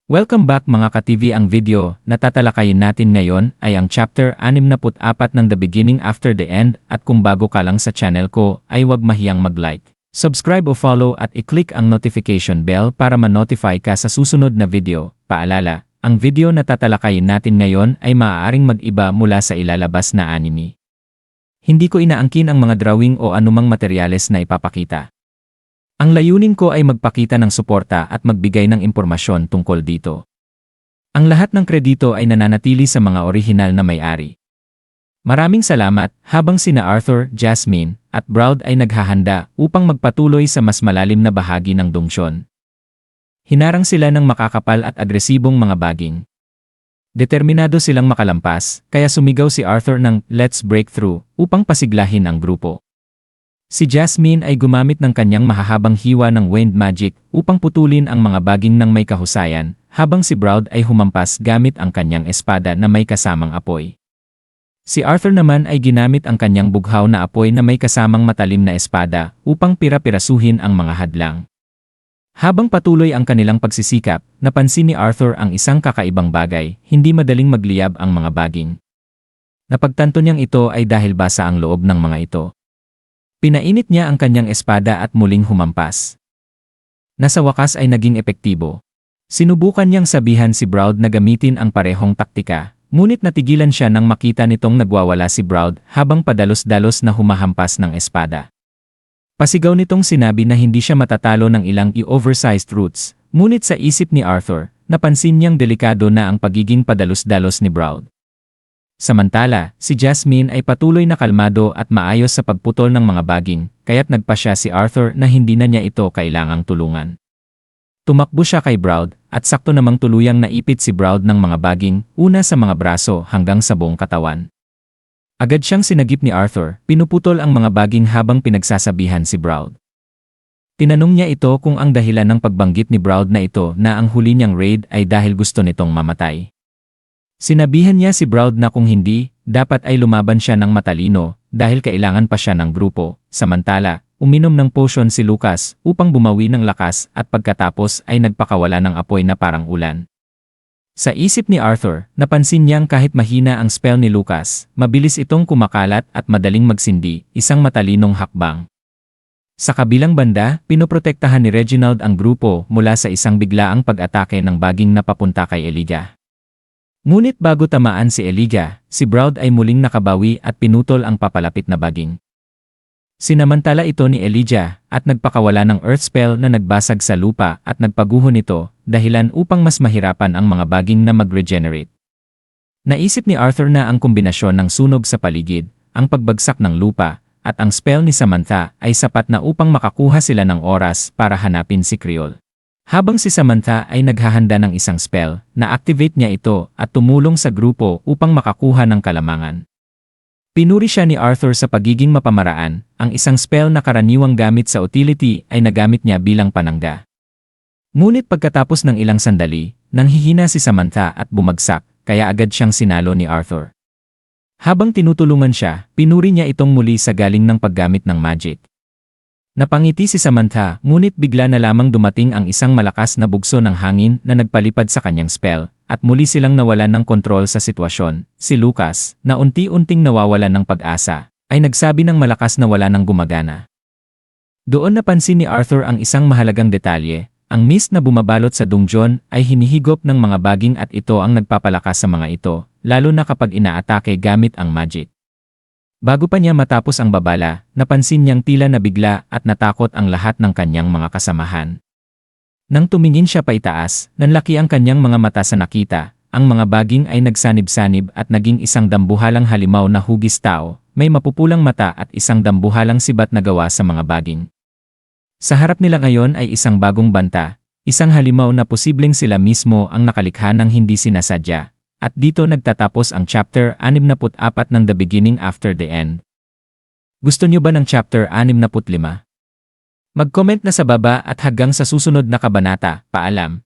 Welcome back mga ka-TV. Ang video na tatalakayin natin ngayon ay ang chapter 64 ng The Beginning After the End, at kung bago ka lang sa channel ko ay huwag mahiyang mag-like, subscribe o follow at i-click ang notification bell para ma-notify ka sa susunod na video. Paalala, ang video na tatalakayin natin ngayon ay maaaring mag-iba mula sa ilalabas na anime. Hindi ko inaangkin ang mga drawing o anumang materyales na ipapakita. Ang layunin ko ay magpakita ng suporta at magbigay ng impormasyon tungkol dito. Ang lahat ng kredito ay nananatili sa mga orihinal na may-ari. Maraming salamat. Habang sina Arthur, Jasmine, at Broud ay naghahanda upang magpatuloy sa mas malalim na bahagi ng dungsyon. Hinarang sila ng makakapal at agresibong mga baging. Determinado silang makalampas, kaya sumigaw si Arthur ng "Let's break through" upang pasiglahin ang grupo. Si Jasmine ay gumamit ng kanyang mahahabang hiwa ng wind magic upang putulin ang mga baging ng may kahusayan, habang si Broud ay humampas gamit ang kanyang espada na may kasamang apoy. Si Arthur naman ay ginamit ang kanyang bughaw na apoy na may kasamang matalim na espada upang pira-pirasuhin ang mga hadlang. Habang patuloy ang kanilang pagsisikap, napansin ni Arthur ang isang kakaibang bagay: hindi madaling magliyab ang mga baging. Napagtanto niyang ito ay dahil basa ang loob ng mga ito. Pinainit niya ang kanyang espada at muling humampas. Nasa wakas ay naging epektibo. Sinubukan niyang sabihan si Broud na gamitin ang parehong taktika, ngunit natigilan siya nang makita nitong nagwawala si Broud habang padalos-dalos na humahampas ng espada. Pasigaw nitong sinabi na hindi siya matatalo ng ilang oversized roots, ngunit sa isip ni Arthur, napansin niyang delikado na ang pagiging padalos-dalos ni Broud. Samantala, si Jasmine ay patuloy na kalmado at maayos sa pagputol ng mga baging, kaya't nagpasya si Arthur na hindi na niya ito kailangang tulungan. Tumakbo siya kay Broud, at sakto namang tuluyang naipit si Broud ng mga baging, una sa mga braso hanggang sa buong katawan. Agad siyang sinagip ni Arthur, pinuputol ang mga baging habang pinagsasabihan si Broud. Tinanong niya ito kung ang dahilan ng pagbanggit ni Broud na ito na ang huli niyang raid ay dahil gusto nitong mamatay. Sinabihan niya si Broud na kung hindi, dapat ay lumaban siya ng matalino dahil kailangan pa siya ng grupo. Samantala, uminom ng potion si Lucas upang bumawi ng lakas at pagkatapos ay nagpakawala ng apoy na parang ulan. Sa isip ni Arthur, napansin niyang kahit mahina ang spell ni Lucas, mabilis itong kumakalat at madaling magsindi, isang matalinong hakbang. Sa kabilang banda, pinoprotektahan ni Reginald ang grupo mula sa isang biglaang pag-atake ng baging na papunta kay Elijah. Ngunit bago tamaan si Elijah, si Broud ay muling nakabawi at pinutol ang papalapit na baging. Sinamantala ito ni Elijah at nagpakawala ng earth spell na nagbasag sa lupa at nagpaguho nito, dahilan upang mas mahirapan ang mga baging na mag-regenerate. Naisip ni Arthur na ang kombinasyon ng sunog sa paligid, ang pagbagsak ng lupa, at ang spell ni Samantha ay sapat na upang makakuha sila ng oras para hanapin si Creole. Habang si Samantha ay naghahanda ng isang spell, na-activate niya ito at tumulong sa grupo upang makakuha ng kalamangan. Pinuri siya ni Arthur sa pagiging mapamaraan, ang isang spell na karaniwang gamit sa utility ay nagamit niya bilang panangga. Ngunit pagkatapos ng ilang sandali, nanghihina si Samantha at bumagsak, kaya agad siyang sinalo ni Arthur. Habang tinutulungan siya, pinuri niya itong muli sa galing ng paggamit ng magic. Napangiti si Samantha, ngunit bigla na lamang dumating ang isang malakas na bugso ng hangin na nagpalipad sa kanyang spell, at muli silang nawalan ng kontrol sa sitwasyon. Si Lucas, na unti-unting nawawalan ng pag-asa, ay nagsabi ng malakas na wala nang gumagana. Doon napansin ni Arthur ang isang mahalagang detalye: ang mist na bumabalot sa dungeon ay hinihigop ng mga baging at ito ang nagpapalakas sa mga ito, lalo na kapag inaatake gamit ang magic. Bago pa niya matapos ang babala, napansin niyang tila nabigla at natakot ang lahat ng kanyang mga kasamahan. Nang tumingin siya paitaas, nanlaki ang kanyang mga mata sa nakita, ang mga baging ay nagsanib-sanib at naging isang dambuhalang halimaw na hugis tao, may mapupulang mata at isang dambuhalang sibat na gawa sa mga baging. Sa harap nila ngayon ay isang bagong banta, isang halimaw na posibleng sila mismo ang nakalikha ng hindi sinasadya. At dito nagtatapos ang chapter 64 ng The Beginning After the End. Gusto niyo ba ng chapter 65? Mag-comment na sa baba at hanggang sa susunod na kabanata. Paalam.